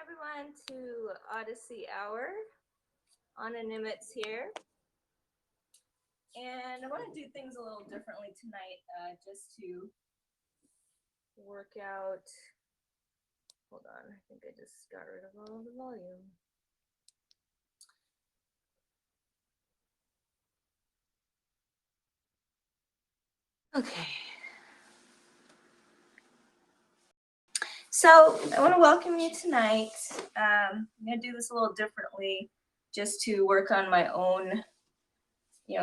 everyone to Odyssey Hour on a Nimitz here. And I want to do things a little differently tonight, just to work out. Hold on, I think I just got rid of all the volume. Okay. So I want to welcome you tonight. I'm going to do this a little differently, just to work on my own,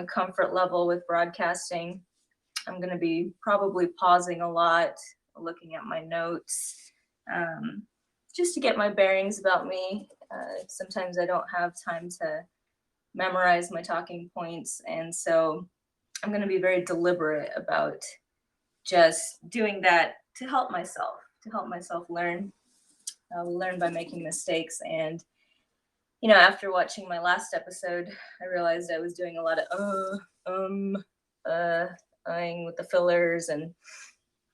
comfort level with broadcasting. I'm going to be probably pausing a lot, looking at my notes, just to get my bearings about me. Sometimes I don't have time to memorize my talking points, and so I'm going to be very deliberate about just doing that to help myself learn. Learn by making mistakes. And after watching my last episode, I realized I was doing a lot of with the fillers, and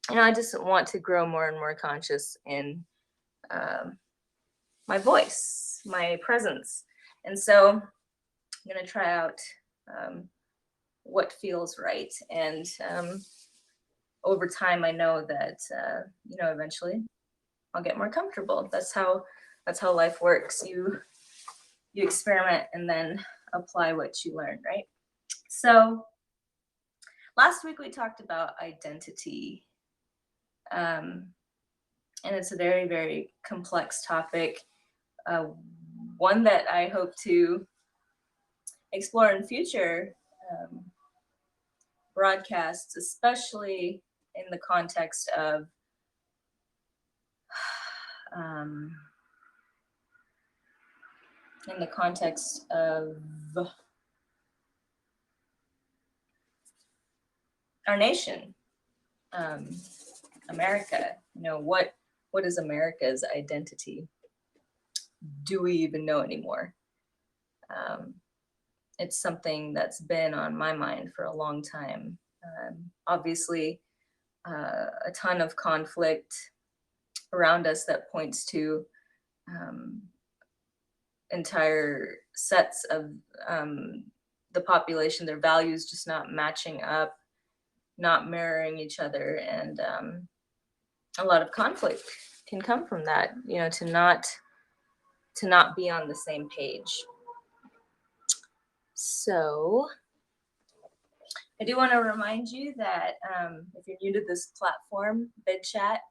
I just want to grow more and more conscious in my voice, my presence. And so I'm going to try out what feels right. And over time, I know that eventually I'll get more comfortable. That's how life works. You experiment and then apply what you learn, right? So last week we talked about identity, and it's a very, very complex topic, one that I hope to explore in future broadcasts, especially in the context of our nation, America. What is America's identity? Do we even know anymore? It's something that's been on my mind for a long time. Obviously, a ton of conflict around us that points to entire sets of the population, their values just not matching up, not mirroring each other, and a lot of conflict can come from that. To not be on the same page. So I do want to remind you that if you're new to this platform, Bid Chat,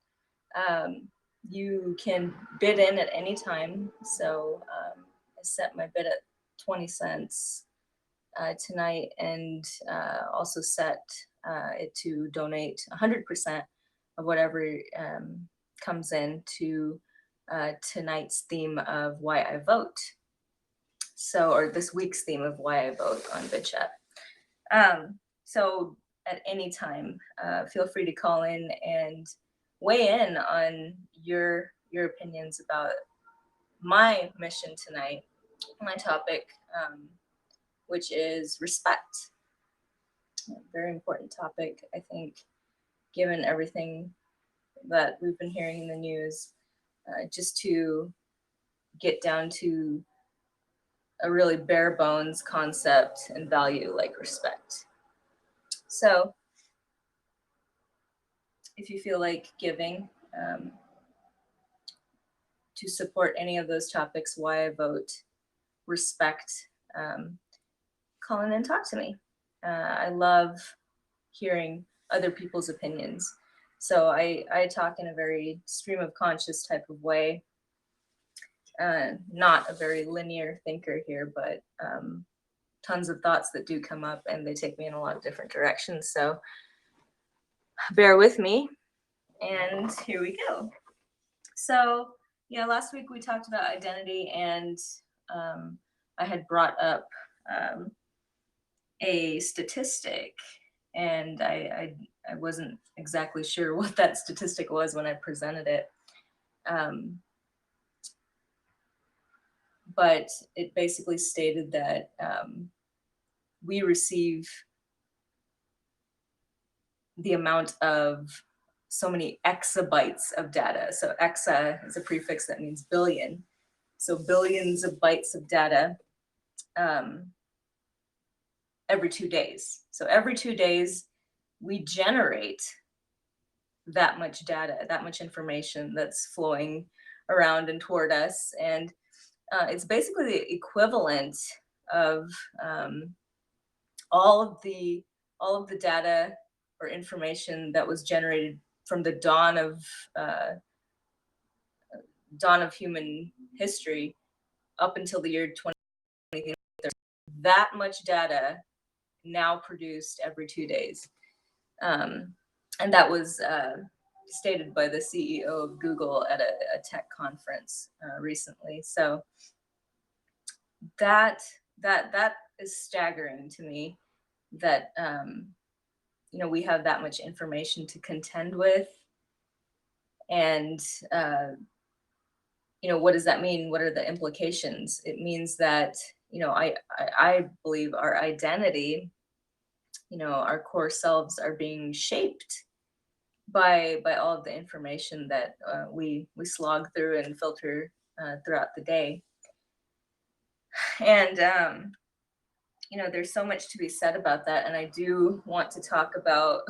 you can bid in at any time. So I set my bid at 20 cents tonight, and also set it to donate 100% of whatever comes in to tonight's theme of Why I Vote. Or this week's theme of Why I Vote on BidChat. So at any time, feel free to call in and weigh in on your opinions about my mission tonight, my topic, which is respect. A very important topic, I think, given everything that we've been hearing in the news, just to get down to a really bare bones concept and value like respect. So if you feel like giving to support any of those topics, Why I Vote, respect, call in and talk to me. I love hearing other people's opinions. So I talk in a very stream of conscious type of way. Not a very linear thinker here, but tons of thoughts that do come up, and they take me in a lot of different directions. So bear with me, and here we go. So last week we talked about identity, and I had brought up a statistic, and I wasn't exactly sure what that statistic was when I presented it. But it basically stated that we receive the amount of so many exabytes of data. So exa is a prefix that means billion. So billions of bytes of data every 2 days. So every 2 days, we generate that much data, that much information that's flowing around and toward us. And it's basically the equivalent of all of the data or information that was generated from the dawn of human history up until the year 20. That much data now produced every 2 days. And that was stated by the CEO of Google at a tech conference recently. So that is staggering to me, that we have that much information to contend with. And what does that mean? What are the implications? It means that I believe our identity, our core selves, are being shaped by all of the information that we slog through and filter throughout the day. And there's so much to be said about that, and I do want to talk about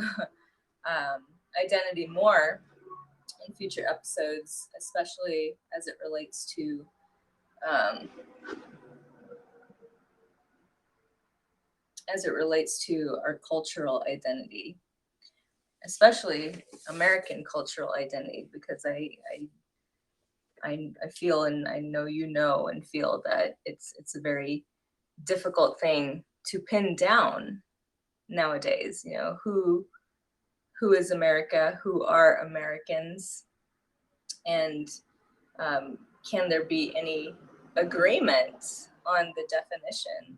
identity more in future episodes, especially as it relates to our cultural identity, especially American cultural identity, because I feel, and I know and feel, that it's a very difficult thing to pin down nowadays. Who is America? Who are Americans? And can there be any agreement on the definition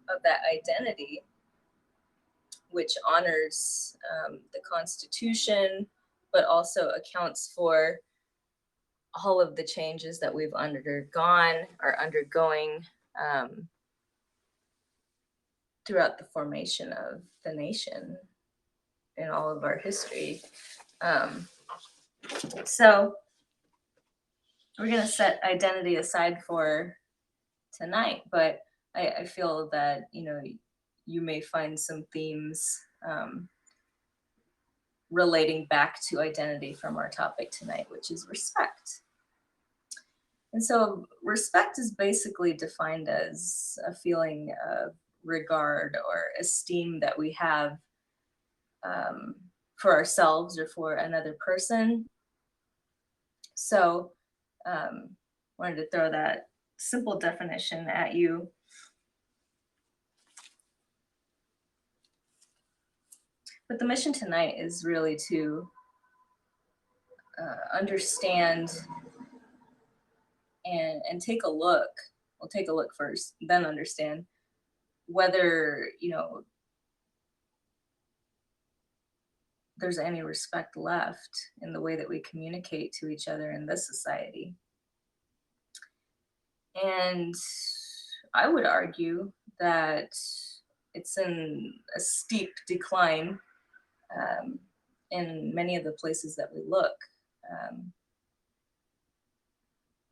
of that identity, which honors the Constitution, but also accounts for all of the changes that we've undergone, are undergoing throughout the formation of the nation in all of our history. So we're going to set identity aside for tonight, but I feel that, you may find some themes relating back to identity from our topic tonight, which is respect. And so respect is basically defined as a feeling of regard or esteem that we have for ourselves or for another person. So wanted to throw that simple definition at you. But the mission tonight is really to understand and take a look. We'll take a look first, then understand whether, there's any respect left in the way that we communicate to each other in this society. And I would argue that it's in a steep decline in many of the places that we look.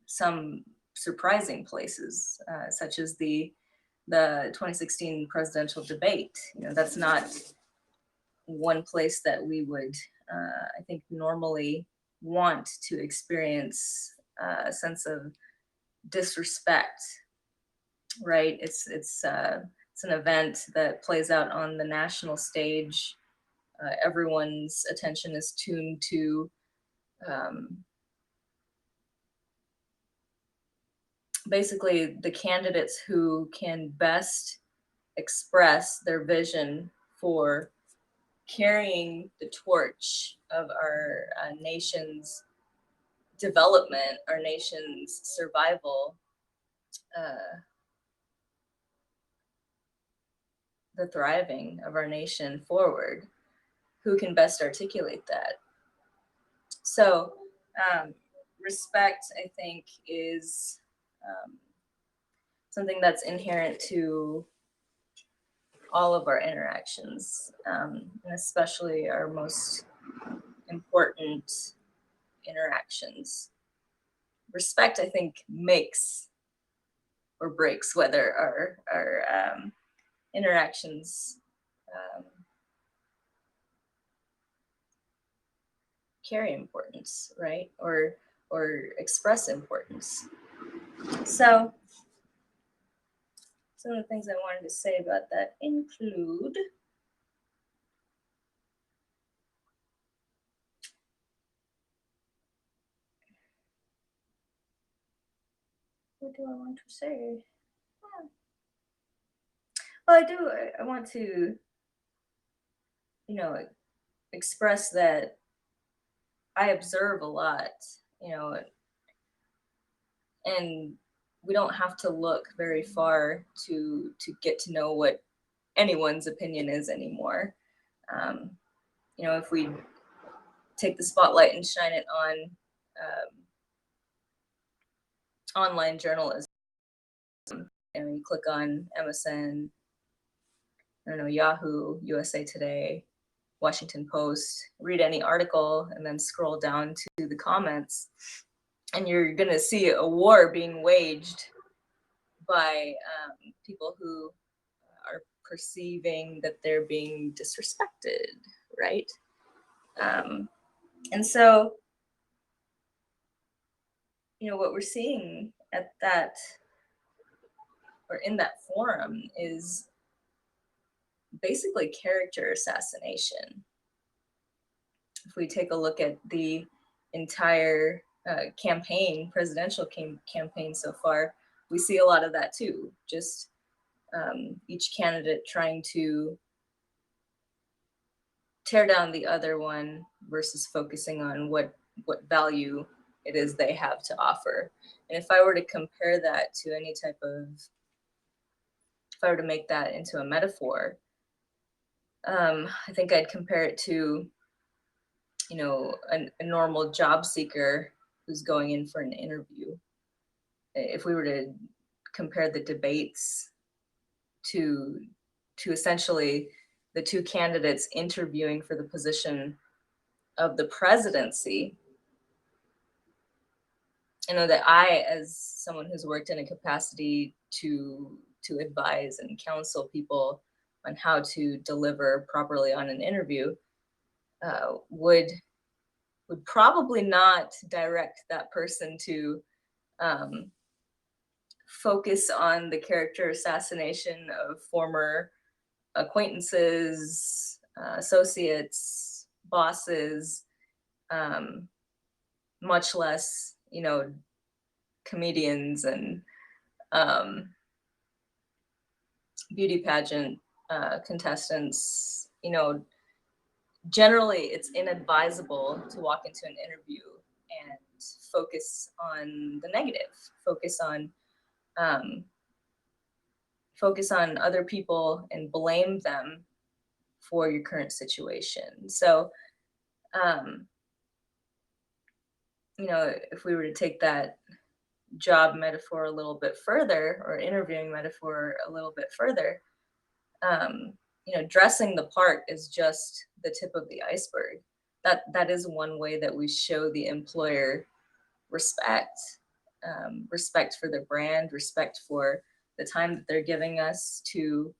Some surprising places, such as the 2016 presidential debate. That's not one place that we would, I think, normally want to experience a sense of disrespect, right? It's an event that plays out on the national stage. Everyone's attention is tuned to basically the candidates who can best express their vision for carrying the torch of our nation's development, our nation's survival, the thriving of our nation forward. Who can best articulate that? So respect, I think, is something that's inherent to all of our interactions, and especially our most important interactions. Respect, I think, makes or breaks whether our interactions carry importance, right? Or express importance. So some of the things I wanted to say about that include what do I want to say? Well, I do. I want to, express that I observe a lot, and we don't have to look very far to get to know what anyone's opinion is anymore. Um, if we take the spotlight and shine it on online journalism, you click on MSN, I don't know, Yahoo, USA Today, Washington Post, read any article, and then scroll down to the comments, and you're going to see a war being waged by people who are perceiving that they're being disrespected, right? And so, what we're seeing at that or in that forum is basically character assassination. If we take a look at the entire presidential campaign so far, we see a lot of that too. Just each candidate trying to tear down the other one versus focusing on what value it is they have to offer. And if I were to compare that to if I were to make that into a metaphor, I think I'd compare it to, a normal job seeker who's going in for an interview. If we were to compare the debates to essentially the two candidates interviewing for the position of the presidency, I know that I, as someone who's worked in a capacity to advise and counsel people on how to deliver properly on an interview, would probably not direct that person to focus on the character assassination of former acquaintances, associates, bosses, much less, comedians and beauty pageant contestants. Generally it's inadvisable to walk into an interview and focus on the negative, focus on other people and blame them for your current situation. So if we were to take that job metaphor a little bit further, or interviewing metaphor a little bit further, dressing the part is just the tip of the iceberg. That is one way that we show the employer respect, respect for their brand, respect for the time that they're giving us to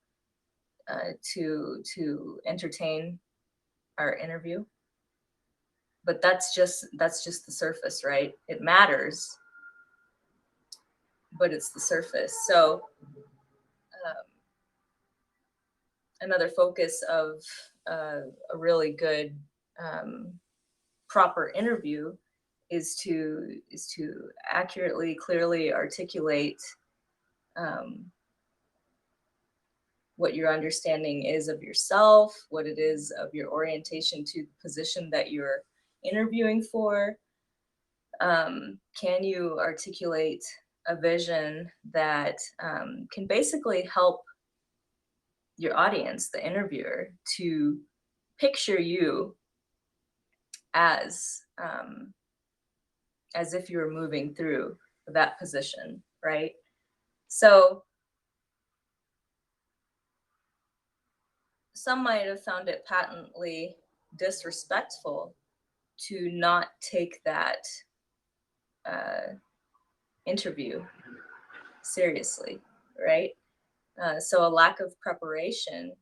entertain our interview. But that's just the surface, right? It matters, but it's the surface. So another focus of a really good proper interview is to accurately, clearly articulate what your understanding is of yourself, what it is of your orientation to the position that you're interviewing for. Can you articulate a vision that can basically help your audience, the interviewer, to picture you as if you were moving through that position, right? So some might have found it patently disrespectful to not take that interview seriously, right? So a lack of preparation,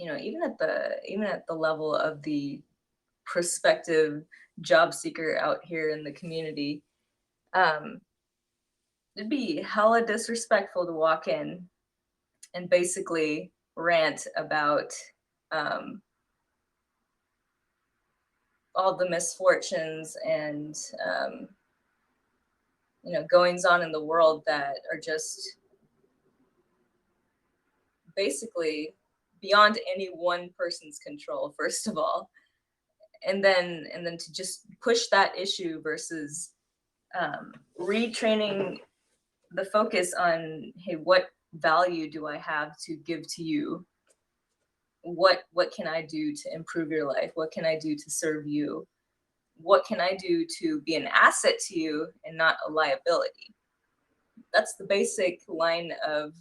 even at the level of the prospective job seeker out here in the community, it'd be hella disrespectful to walk in and basically rant about um, all the misfortunes and goings on in the world that are just basically beyond any one person's control, first of all, and then to just push that issue versus retraining the focus on, hey, what value do I have to give to you? What can I do to improve your life? What can I do to serve you? What can I do to be an asset to you and not a liability? That's the basic line of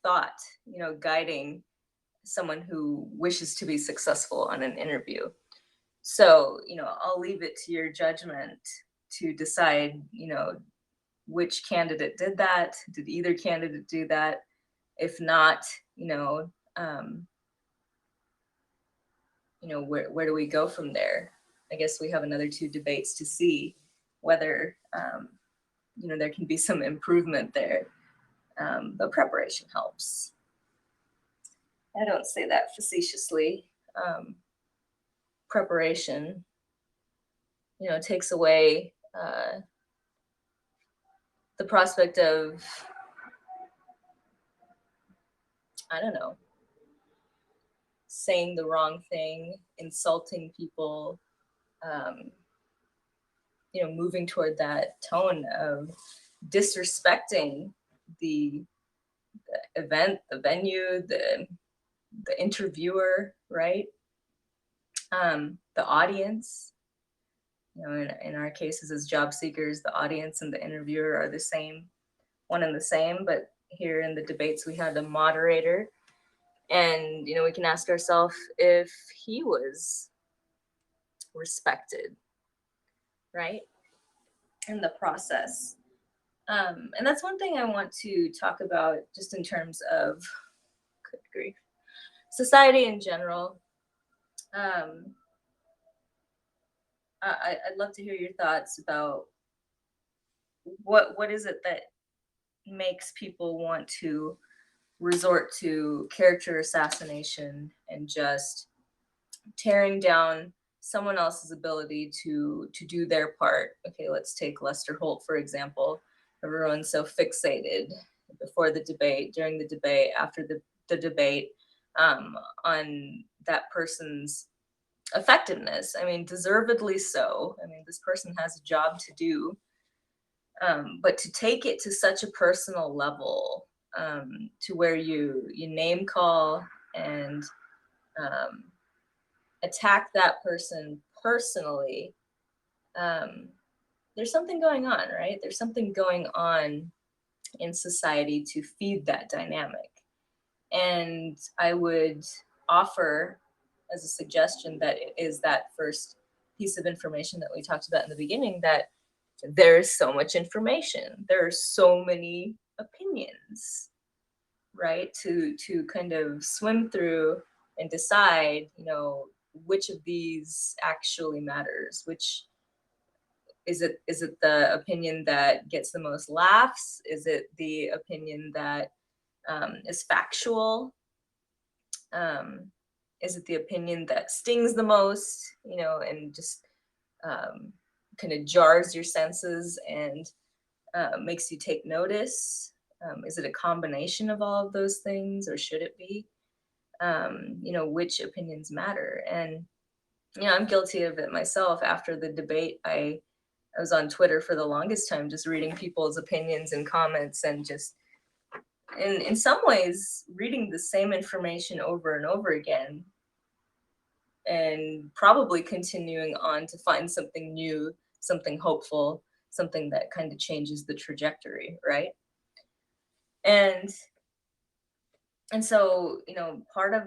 thought, guiding someone who wishes to be successful on an interview. So, I'll leave it to your judgment to decide, which candidate did that. Did either candidate do that? If not, where do we go from there? I guess we have another 2 debates to see whether, there can be some improvement there. But preparation helps. I don't say that facetiously. Preparation, takes away the prospect of, I don't know, saying the wrong thing, insulting people, moving toward that tone of disrespecting the event, the venue, the interviewer, right? The audience, in our cases as job seekers, the audience and the interviewer are the same, one and the same, but here in the debates we had a moderator, and we can ask ourselves if he was respected, right, in the process. And that's one thing I want to talk about just in terms of, good grief, society in general. I'd love to hear your thoughts about what is it that makes people want to resort to character assassination and just tearing down someone else's ability to do their part. Okay, let's take Lester Holt, for example. Everyone's so fixated before the debate, during the debate, after the debate, on that person's effectiveness. I mean, deservedly so. I mean, this person has a job to do. But to take it to such a personal level, to where you name call and attack that person personally, there's something going on, right? There's something going on in society to feed that dynamic. And I would offer as a suggestion that it is that first piece of information that we talked about in the beginning, that there's so much information, there are so many opinions, right, to kind of swim through and decide, which of these actually matters. Which is it the opinion that gets the most laughs? Is it the opinion that is factual? Is it the opinion that stings the most, and just kind of jars your senses and makes you take notice? Is it a combination of all of those things, or should it be? Which opinions matter? And I'm guilty of it myself. After the debate, I was on Twitter for the longest time, just reading people's opinions and comments, and just in some ways reading the same information over and over again, and probably continuing on to find something new, something hopeful, something that kind of changes the trajectory, right? And so, part of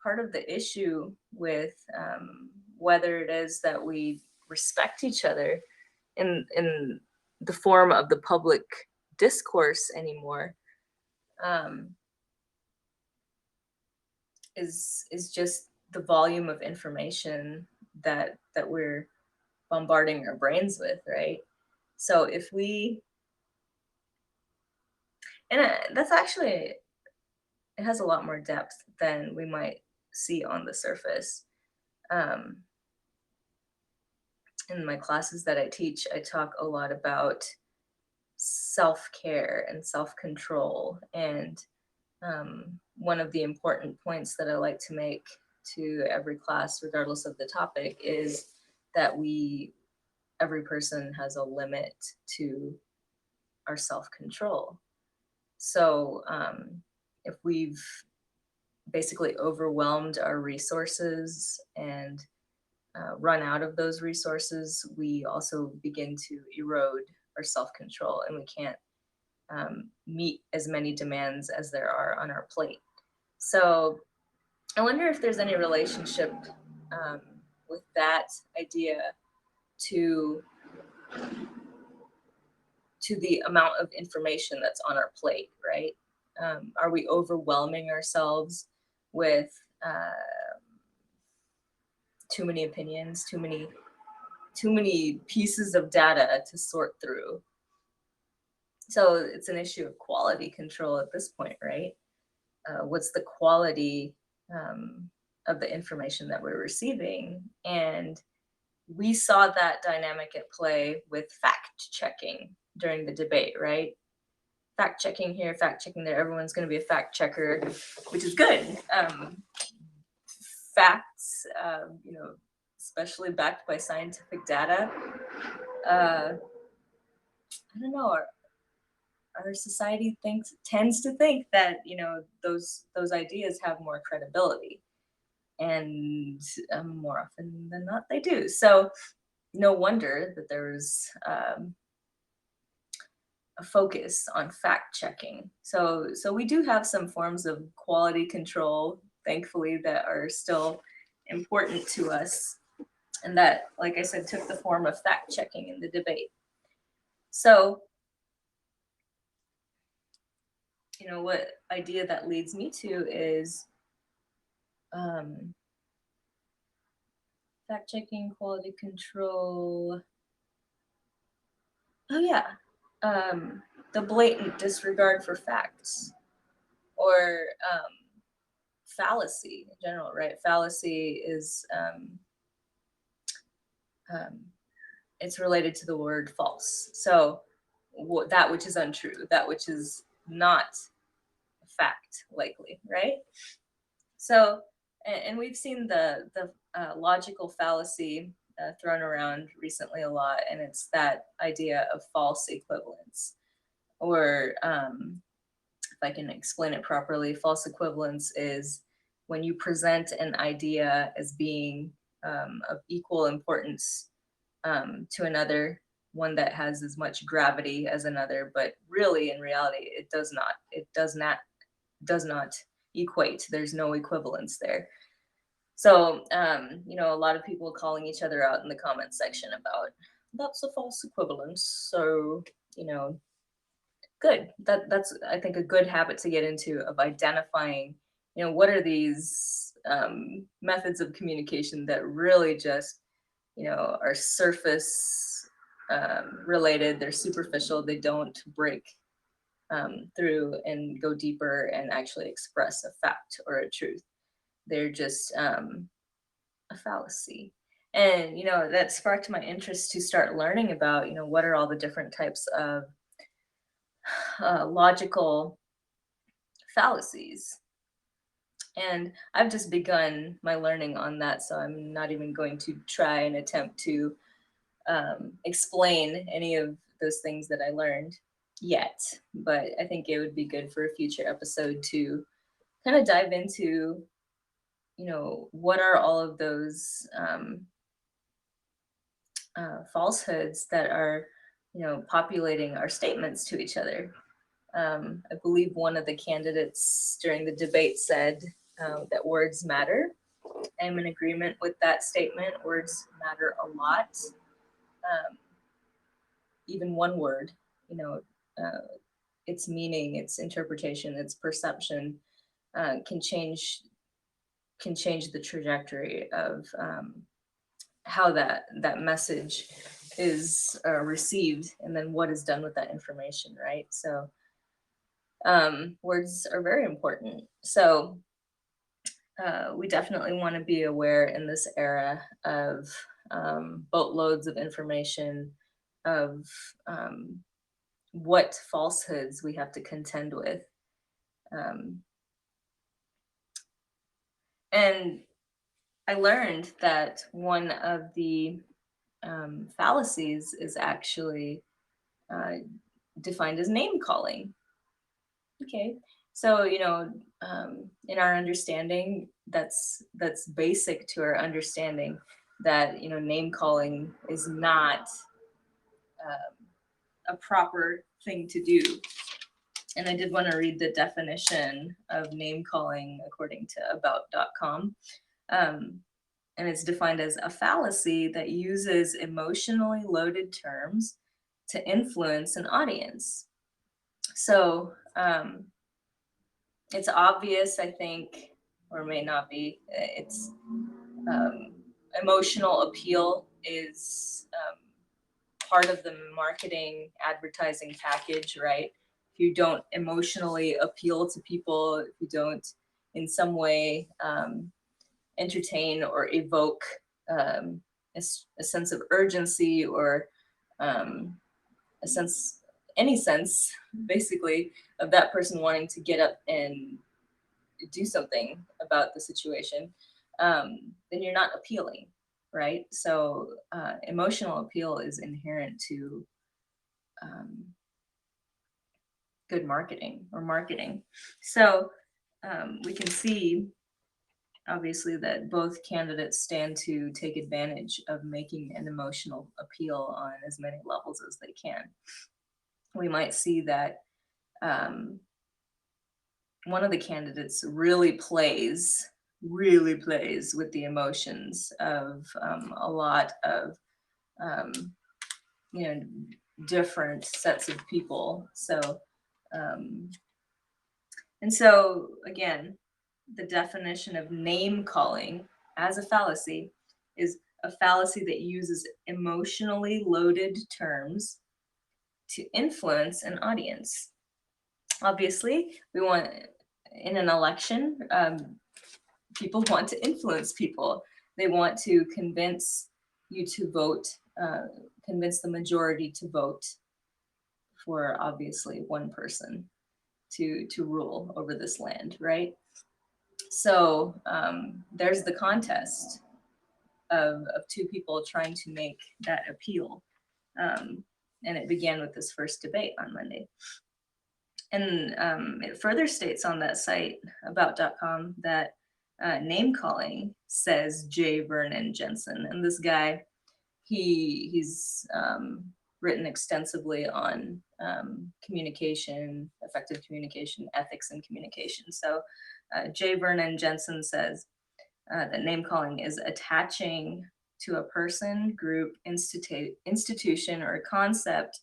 part of the issue with whether it is that we respect each other in the form of the public discourse anymore, is just the volume of information that we're bombarding our brains with, right? So if we, and that's actually, it has a lot more depth than we might see on the surface. In my classes that I teach, I talk a lot about self-care and self-control. And one of the important points that I like to make to every class, regardless of the topic, is that every person has a limit to our self-control. So if we've basically overwhelmed our resources and run out of those resources, we also begin to erode our self-control, and we can't meet as many demands as there are on our plate. So I wonder if there's any relationship with that idea to the amount of information that's on our plate, right? Are we overwhelming ourselves with too many opinions, too many pieces of data to sort through? So it's an issue of quality control at this point, right? What's the quality of the information that we're receiving? And we saw that dynamic at play with fact checking during the debate, right? Fact checking here, fact checking there. Everyone's going to be a fact checker, which is good. Facts, especially backed by scientific data. I don't know. Our society tends to think that those ideas have more credibility, and more often than not, they do. So no wonder that there's a focus on fact checking. So we do have some forms of quality control, thankfully, that are still important to us, and that, like I said, took the form of fact checking in the debate. So, what idea that leads me to is fact checking, quality control. Oh yeah, the blatant disregard for facts, or fallacy in general, right? Fallacy is it's related to the word false. So that which is untrue, that which is not a fact, likely, right? So, and we've seen the logical fallacy thrown around recently a lot, and it's that idea of false equivalence, or if I can explain it properly, false equivalence is when you present an idea as being of equal importance to another, one that has as much gravity as another, but really in reality it does not. It does not equate. There's no equivalence there. So a lot of people calling each other out in the comment section about that's a false equivalence. So good. That's, I think, a good habit to get into, of identifying what are these methods of communication that really just are surface related. They're superficial. They don't break through and go deeper and actually express a fact or a truth. They're just a fallacy. And that sparked my interest to start learning about what are all the different types of logical fallacies. And I've just begun my learning on that, so I'm not even going to try and attempt to explain any of those things that I learned yet. But I think it would be good for a future episode to kind of dive into, what are all of those falsehoods that are, populating our statements to each other. I believe one of the candidates during the debate said that words matter. I'm in agreement with that statement. Words matter a lot. Even one word, its meaning, its interpretation, its perception can change the trajectory of how that message is received, and then what is done with that information, right? So words are very important. So we definitely want to be aware in this era of boatloads of information, of what falsehoods we have to contend with. And I learned that one of the fallacies is actually defined as name calling. Okay, so in our understanding, that's basic to our understanding that name calling is not a proper thing to do. And I did want to read the definition of name calling according to about.com. And it's defined as a fallacy that uses emotionally loaded terms to influence an audience. So it's obvious, I think, or may not be. It's emotional appeal is part of the marketing advertising package, right? If you don't emotionally appeal to people, if you don't in some way entertain or evoke a sense of urgency, or any sense, basically, of that person wanting to get up and do something about the situation, then you're not appealing, right? So emotional appeal is inherent to good marketing or marketing. So we can see, obviously, that both candidates stand to take advantage of making an emotional appeal on as many levels as they can. We might see that one of the candidates really plays with the emotions of a lot of different sets of people. So and so again, the definition of name calling as a fallacy is a fallacy that uses emotionally loaded terms to influence an audience. Obviously, we want, in an election, people want to influence people. They want to convince you to vote, convince the majority to vote for, obviously, one person to rule over this land, right? So there's the contest of two people trying to make that appeal. And it began with this first debate on Monday. And it further states on that site, about.com, that name calling, says J. Vernon Jensen. And this guy, he's written extensively on communication, effective communication, ethics in communication. So J. Vernon Jensen says that name calling is attaching to a person, group, institution, or concept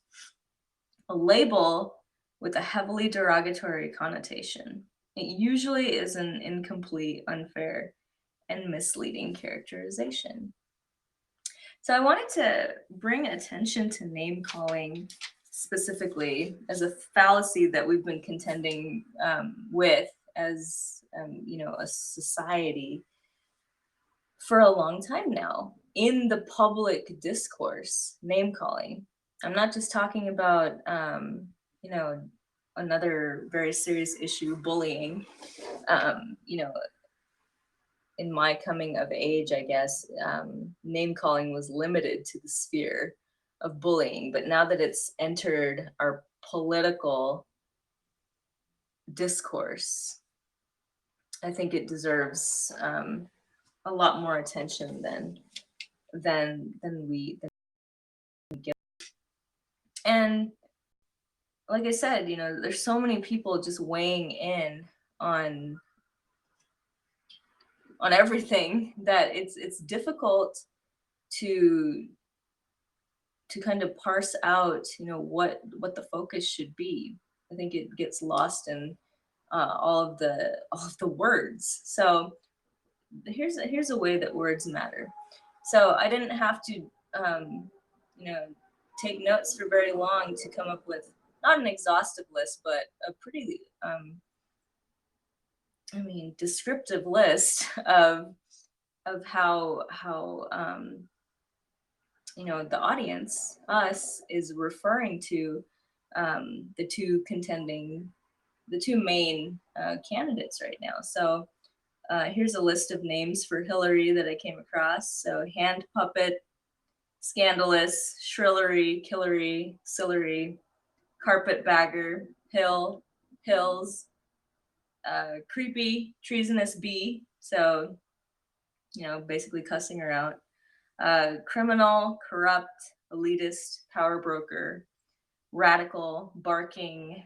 a label with a heavily derogatory connotation. It usually is an incomplete, unfair, and misleading characterization. So I wanted to bring attention to name calling specifically as a fallacy that we've been contending with as a society for a long time now in the public discourse. Name calling. I'm not just talking about another very serious issue, bullying. In my coming of age, I guess, name calling was limited to the sphere of bullying. But now that it's entered our political discourse, I think it deserves a lot more attention than we give. And like I said, there's so many people just weighing in on on everything that it's difficult to kind of parse out, what the focus should be. I think it gets lost in all of the words. So here's a way that words matter. So I didn't have to, you know, take notes for very long to come up with not an exhaustive list, but a pretty, descriptive list of how the audience, us, is referring to the two main candidates right now. So here's a list of names for Hillary that I came across. So hand puppet, scandalous, shrillery, killery, sillery, carpetbagger, hills, creepy, treasonous bee. So, basically cussing her out. Criminal, corrupt, elitist, power broker, radical, barking,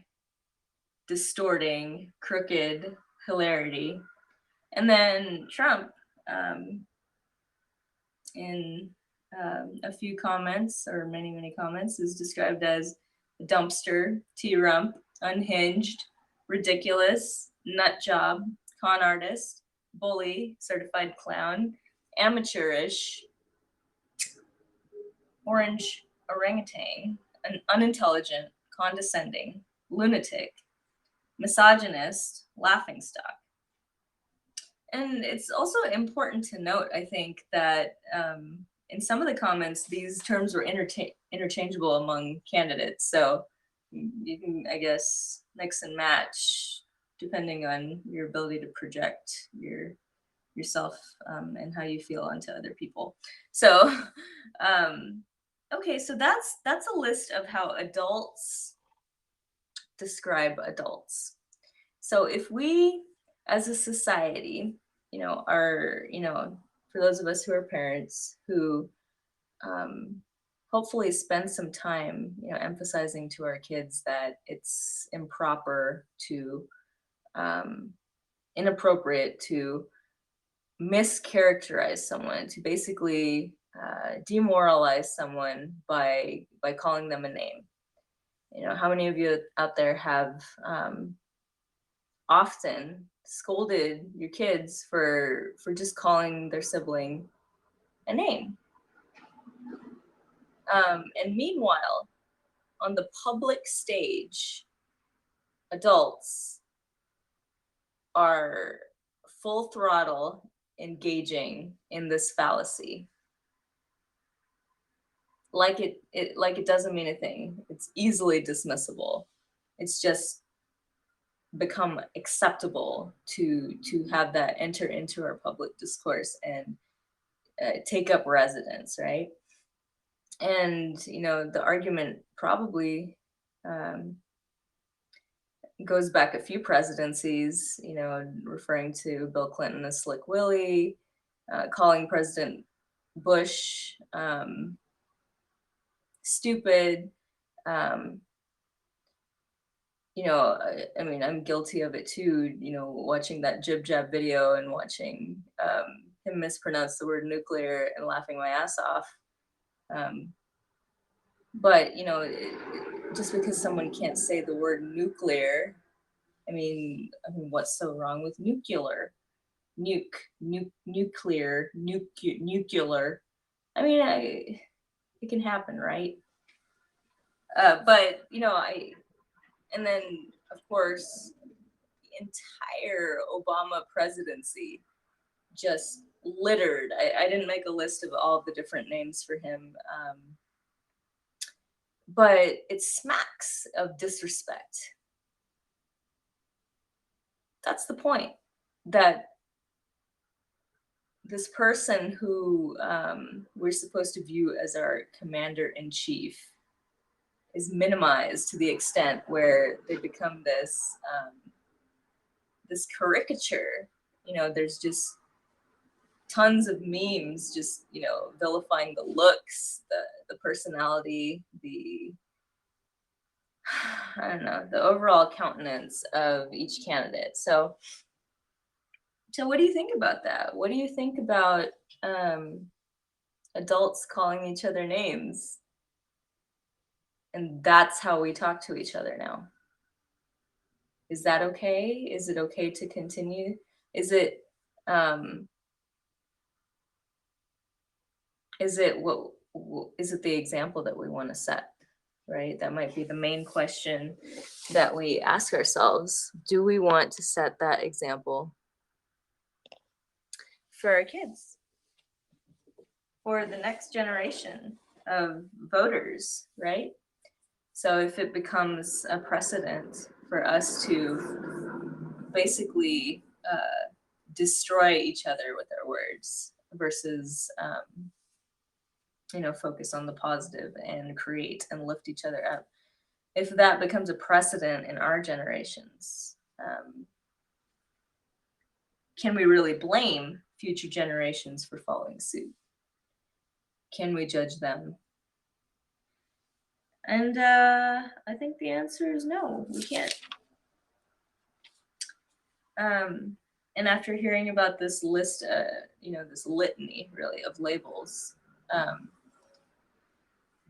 distorting, crooked, hilarity. And then Trump, in a few comments, or many, many comments, is described as dumpster, T-rump, unhinged, ridiculous, nut job, con artist, bully, certified clown, amateurish, orange orangutan, an unintelligent, condescending, lunatic, misogynist, laughingstock. And it's also important to note, I think, that in some of the comments, these terms were interchangeable among candidates. So you can, I guess, mix and match depending on your ability to project yourself and how you feel onto other people. So, okay, so that's a list of how adults describe adults. So if we, as a society, are, for those of us who are parents who hopefully spend some time, emphasizing to our kids that it's improper to, inappropriate to mischaracterize someone, to basically demoralize someone by calling them a name. How many of you out there have often scolded your kids for just calling their sibling a name? And meanwhile, on the public stage, adults are full throttle engaging in this fallacy. Like it doesn't mean a thing. It's easily dismissible. It's just become acceptable to have that enter into our public discourse and take up residence, right? And the argument probably goes back a few presidencies, referring to Bill Clinton as Slick Willie, calling President Bush stupid. I'm guilty of it too, watching that jib jab video and watching him mispronounce the word nuclear and laughing my ass off. But just because someone can't say the word nuclear, what's so wrong with nuclear? Nuclear. It can happen, right? But and then of course, the entire Obama presidency just littered. I didn't make a list of all of the different names for him, but it smacks of disrespect. That's the point, that this person who we're supposed to view as our commander-in-chief is minimized to the extent where they become this caricature. There's just tons of memes just vilifying the looks, the personality, the I don't know, the overall countenance of each candidate. So So what do you think about that? What do you think about adults calling each other names? And that's how we talk to each other now. Is that okay? Is it okay to continue? Is it um is it is it the example that we want to set? Right? That might be the main question that we ask ourselves. Do we want to set that example for our kids, for the next generation of voters, right? So if it becomes a precedent for us to basically destroy each other with our words versus, focus on the positive and create and lift each other up, if that becomes a precedent in our generations, can we really blame future generations for following suit? Can we judge them? And I think the answer is no, we can't. And after hearing about this list, this litany really of labels, um,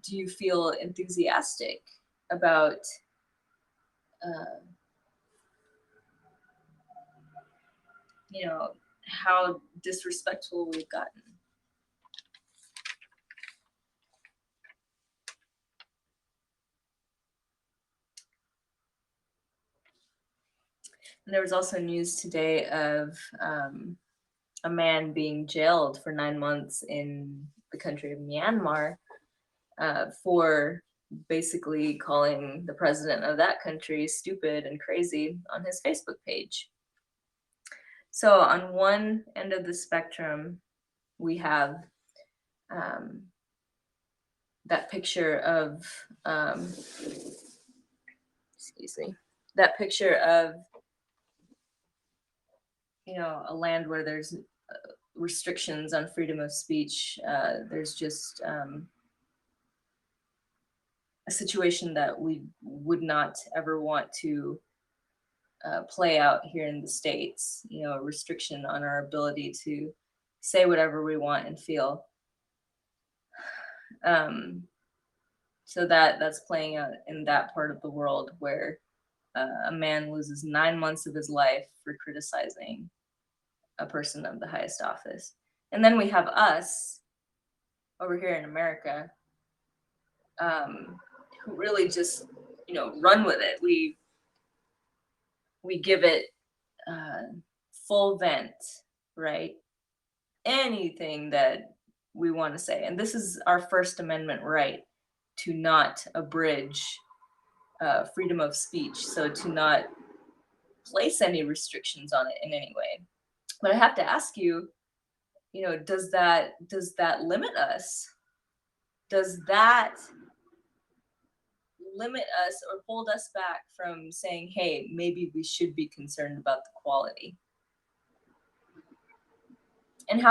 do you feel enthusiastic about uh, how disrespectful we've gotten? And there was also news today of a man being jailed for 9 months in the country of Myanmar for basically calling the president of that country stupid and crazy on his Facebook page. So on one end of the spectrum, we have that picture of, excuse me, that picture of, a land where there's restrictions on freedom of speech. There's just a situation that we would not ever want to play out here in the States, a restriction on our ability to say whatever we want and feel. So that's playing out in that part of the world where a man loses 9 months of his life for criticizing a person of the highest office. And then we have us over here in America, who really just, run with it. We give it full vent, right? Anything that we want to say. And this is our First Amendment right to not abridge freedom of speech. So to not place any restrictions on it in any way. But I have to ask you, does that limit us? Does that limit us or hold us back from saying, hey, maybe we should be concerned about the quality? And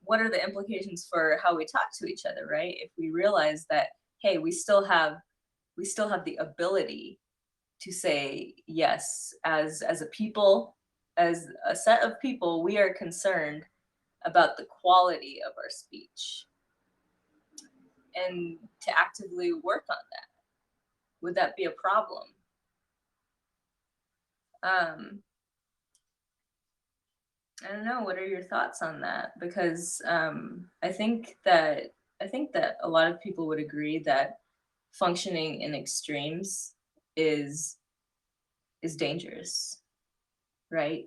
what are the implications for how we talk to each other, right? If we realize that, hey, we still have the ability to say yes, as a people, as a set of people, we are concerned about the quality of our speech and to actively work on that. Would that be a problem? I don't know. What are your thoughts on that? Because I think that a lot of people would agree that functioning in extremes is dangerous, right?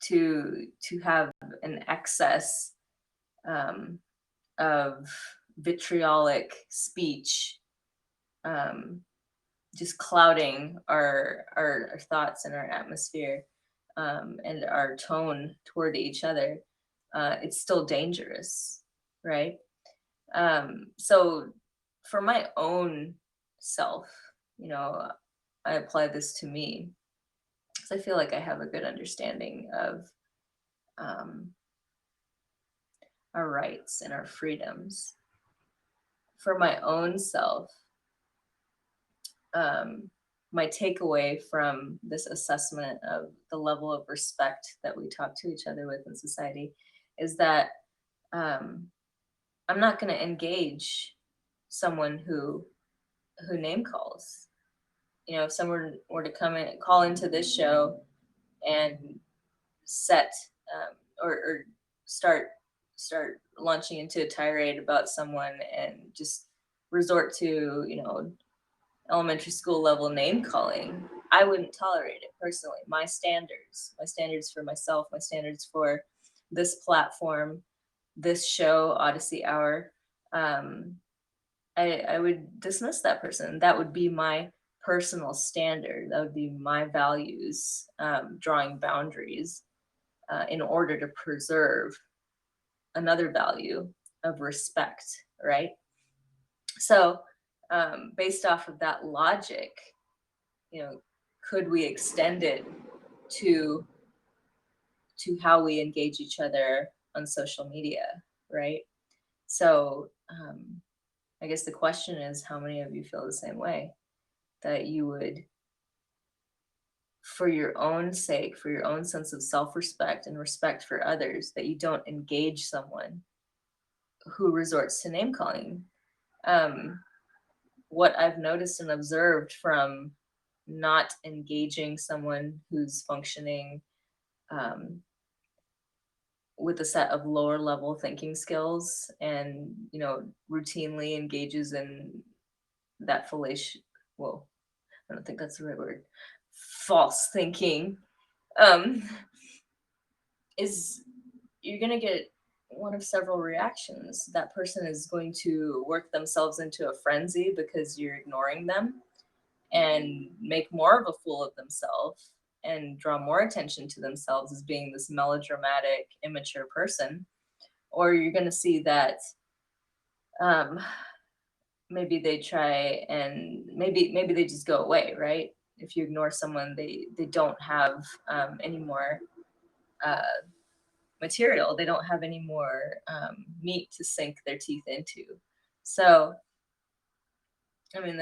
To have an excess of vitriolic speech, just clouding our thoughts and our atmosphere, and our tone toward each other, it's still dangerous, right? So for my own self, I apply this to me because I feel like I have a good understanding of our rights and our freedoms. For my own self, my takeaway from this assessment of the level of respect that we talk to each other with in society is that um, I'm not going to engage someone who name calls. You know, if someone were to come in, call into this show and set or start launching into a tirade about someone and just resort to, you know, elementary school level name calling, I wouldn't tolerate it personally. My standards for myself, my standards for this platform, this show, Odyssey Hour, um, I would dismiss that person. That would be my personal standard. That would be my values, drawing boundaries in order to preserve another value of respect, right? So, based off of that logic, you know, could we extend it to how we engage each other on social media, right? So, I guess the question is, how many of you feel the same way? That you would, for your own sake, for your own sense of self-respect and respect for others, that you don't engage someone who resorts to name calling. Um, what I've noticed and observed from not engaging someone who's functioning um, with a set of lower level thinking skills and, you know, routinely engages in that fallacious, well, I don't think that's the right word, false thinking, um, is you're going to get one of several reactions. That person is going to work themselves into a frenzy because you're ignoring them and make more of a fool of themselves and draw more attention to themselves as being this melodramatic, immature person. Or you're going to see that um, maybe they try and maybe they just go away, right? If you ignore someone, they don't have any more uh, material. They don't have any more meat to sink their teeth into. So, I mean,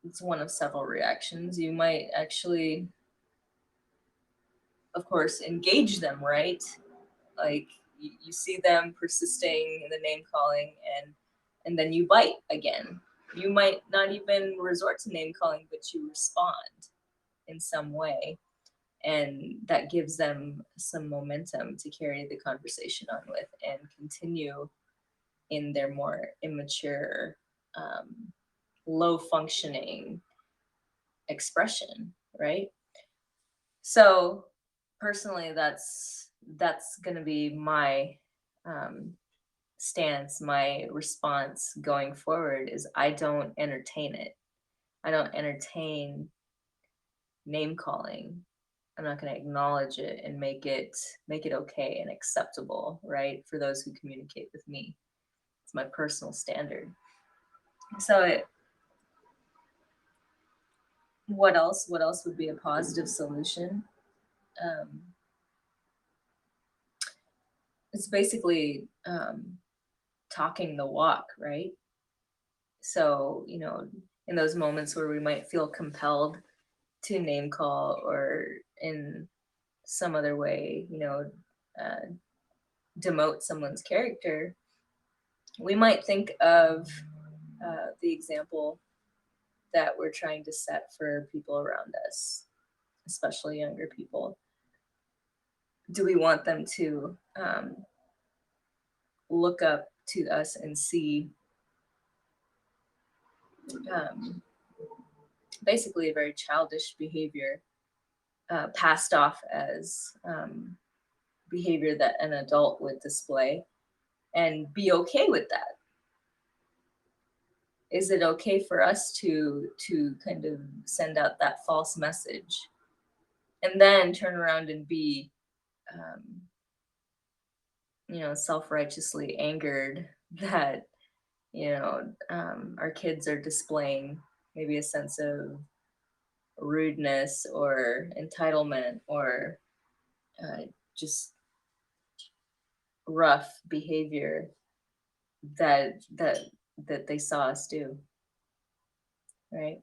it's one of several reactions. You might actually, of course, engage them, right? Like you see them persisting in the name calling, and then you bite again. You might not even resort to name calling, but you respond in some way, and that gives them some momentum to carry the conversation on with and continue in their more immature, um, low functioning expression, right? So personally, that's going to be my um, stance, my response going forward is I don't entertain it. I don't entertain name calling. I'm not going to acknowledge it and make it okay and acceptable, right? For those who communicate with me. It's my personal standard. So what else would be a positive solution? Um, it's basically talking the walk, right? So, you know, in those moments where we might feel compelled to name call or in some other way, you know, uh, demote someone's character, we might think of the example that we're trying to set for people around us, especially younger people. Do we want them to look up to us and see um, basically a very childish behavior passed off as behavior that an adult would display and be okay with that? Is it okay for us to kind of send out that false message and then turn around and be um, you know, self-righteously angered that, you know, our kids are displaying maybe a sense of rudeness or entitlement or uh, just rough behavior that that they saw us do, right?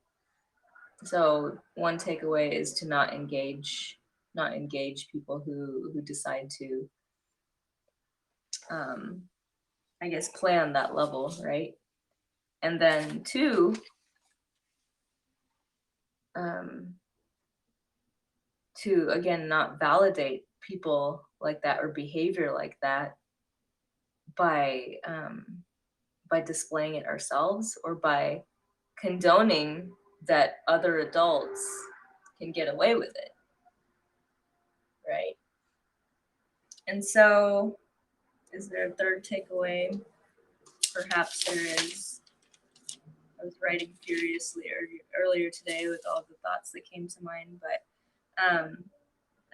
So one takeaway is to not engage people who decide to, I guess, play on that level, right? And then two, to again not validate people like that or behavior like that by displaying it ourselves or by condoning that other adults can get away with it, right? And so, is there a third takeaway? Perhaps there is. I was writing furiously earlier today with all the thoughts that came to mind, but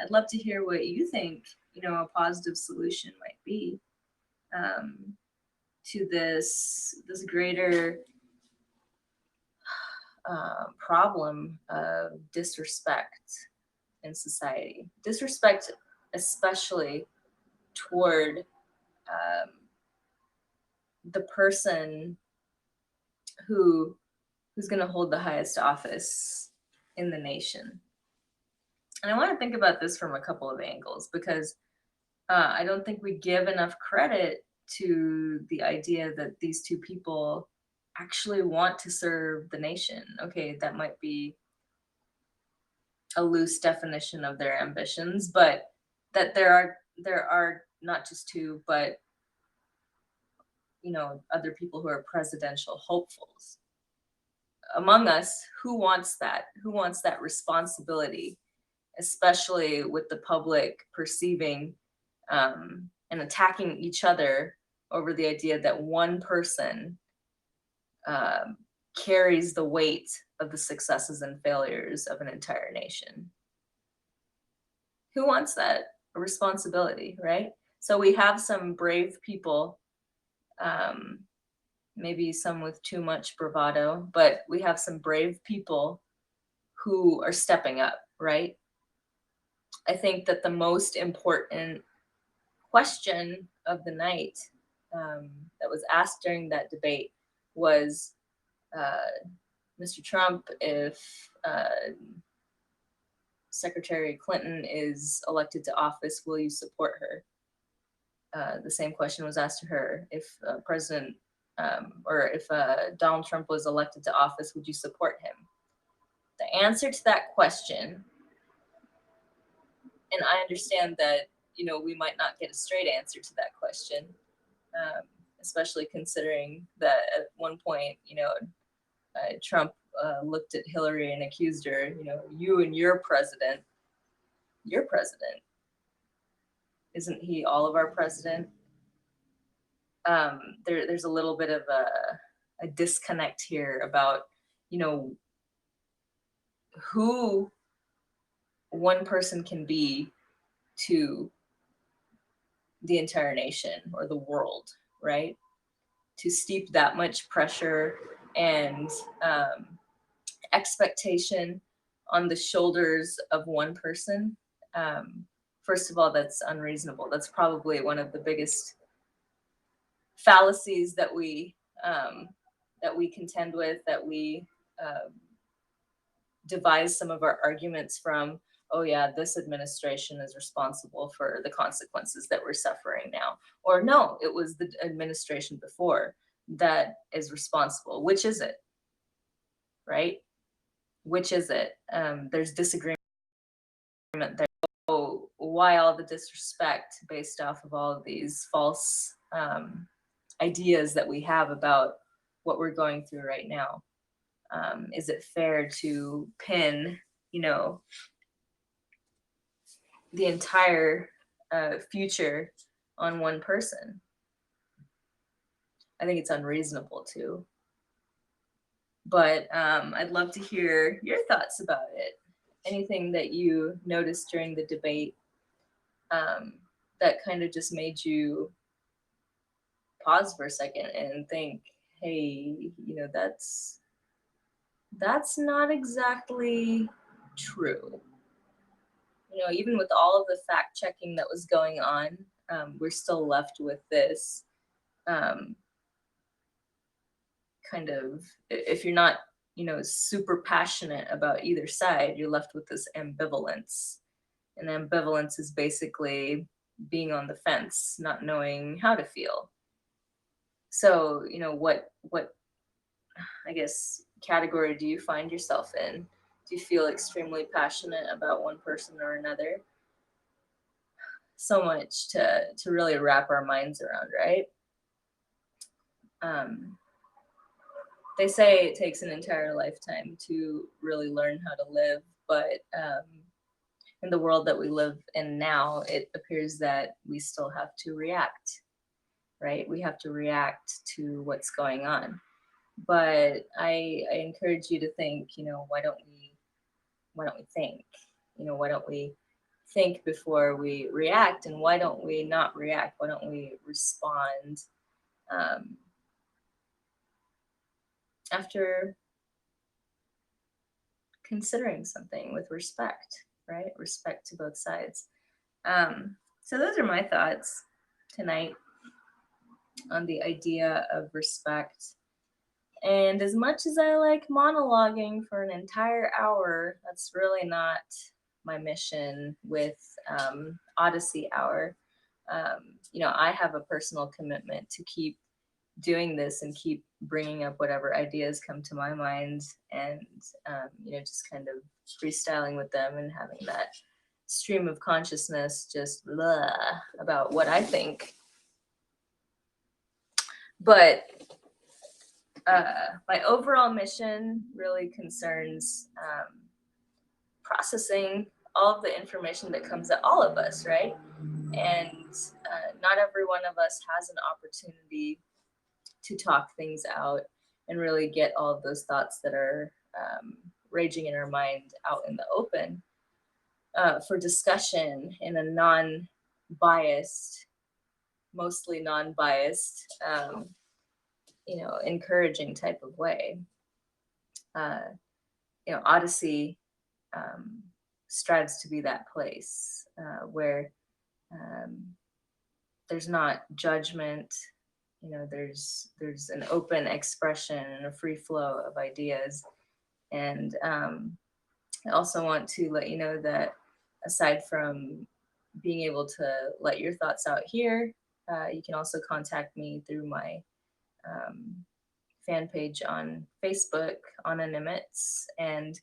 I'd love to hear what you think, a positive solution might be, to this greater problem of disrespect in society. Disrespect, especially toward the person who's going to hold the highest office in the nation. And I want to think about this from a couple of angles, because I don't think we give enough credit to the idea that these two people actually want to serve the nation. Okay, that might be a loose definition of their ambitions, but that there are not just two, but other people who are presidential hopefuls among us. Who wants that? Who wants that responsibility, especially with the public perceiving and attacking each other over the idea that one person carries the weight of the successes and failures of an entire nation? Who wants that responsibility, right? So we have some brave people, maybe some with too much bravado, but we have some brave people who are stepping up, right? I think that the most important question of the night that was asked during that debate was, Mr. Trump, if Secretary Clinton is elected to office, will you support her? The same question was asked to her. If Donald Trump was elected to office, would you support him? The answer to that question, and I understand that, we might not get a straight answer to that question, especially considering that at one point, Trump looked at Hillary and accused her, you and your president. Isn't he all of our president? There's a little bit of a disconnect here about, who one person can be to the entire nation or the world, right? To steep that much pressure and expectation on the shoulders of one person. First of all, that's unreasonable. That's probably one of the biggest fallacies that we contend with, that we devise some of our arguments from. Oh yeah, this administration is responsible for the consequences that we're suffering now. Or no, it was the administration before that is responsible. Which is it? Right? Which is it? There's disagreement there. So why all the disrespect based off of all of these false ideas that we have about what we're going through right now? Is it fair to pin, the entire future on one person? I think it's unreasonable too. But I'd love to hear your thoughts about it. Anything that you noticed during the debate that kind of just made you pause for a second and think, hey, that's not exactly true. Even with all of the fact checking that was going on, we're still left with this kind of, if you're not super passionate about either side, you're left with this ambivalence. And ambivalence is basically being on the fence, not knowing how to feel. So, what I guess category do you find yourself in? Do you feel extremely passionate about one person or another? So much to really wrap our minds around, right? Um, they say it takes an entire lifetime to really learn how to live, but in the world that we live in now, it appears that we still have to react, right? We have to react to what's going on. But I encourage you to think, why don't we think? Why don't we think before we react? And why don't we not react? Why don't we respond um, after considering something with respect, right? Respect to both sides. So those are my thoughts tonight on the idea of respect. And as much as I like monologuing for an entire hour, that's really not my mission with Odyssey Hour. I have a personal commitment to keep doing this and keep bringing up whatever ideas come to my mind, and just kind of freestyling with them and having that stream of consciousness just about what I think. But my overall mission really concerns processing all of the information that comes at all of us, right? And not every one of us has an opportunity to talk things out and really get all of those thoughts that are raging in our mind out in the open for discussion in a non-biased, mostly non-biased, encouraging type of way. Odyssey strives to be that place where there's not judgment. There's an open expression and a free flow of ideas. And I also want to let you know that aside from being able to let your thoughts out here, you can also contact me through my fan page on Facebook, on Nimitz, and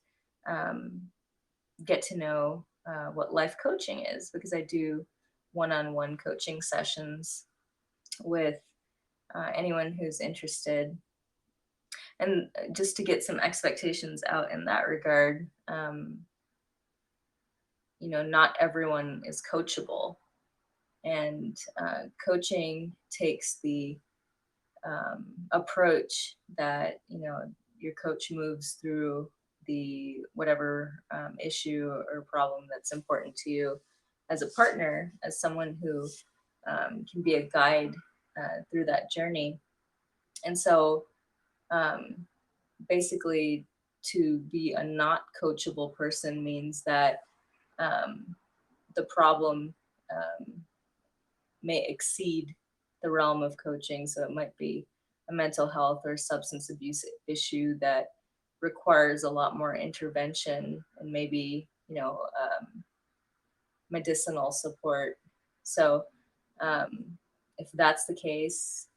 get to know what life coaching is, because I do one-on-one coaching sessions with anyone who's interested. And just to get some expectations out in that regard, not everyone is coachable. And coaching takes the approach that, your coach moves through the whatever issue or problem that's important to you as a partner, as someone who can be a guide through that journey. And so basically, to be a not coachable person means that the problem may exceed the realm of coaching. So it might be a mental health or substance abuse issue that requires a lot more intervention and maybe, medicinal support. So if that's the case,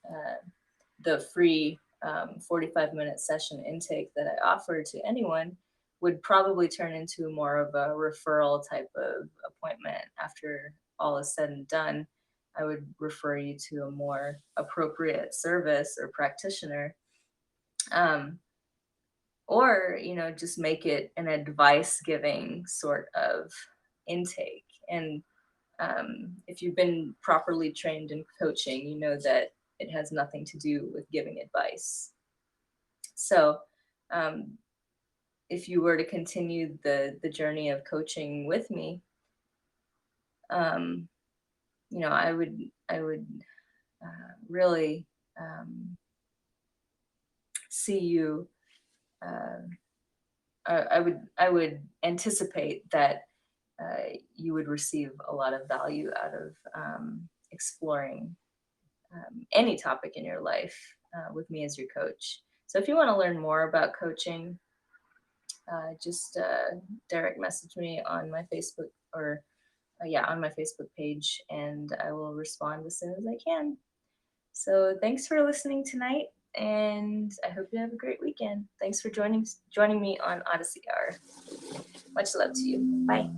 the free 45-minute session intake that I offer to anyone would probably turn into more of a referral type of appointment. After all is said and done, I would refer you to a more appropriate service or practitioner. Or, just make it an advice giving sort of intake. And if you've been properly trained in coaching, you know that it has nothing to do with giving advice. So if you were to continue the journey of coaching with me, I would really see you. I would anticipate that you would receive a lot of value out of exploring any topic in your life with me as your coach. So if you want to learn more about coaching, just direct message me on my Facebook or on my Facebook page, and I will respond as soon as I can. So thanks for listening tonight, and I hope you have a great weekend. Thanks for joining me on Odyssey Hour. Much love to you. Bye.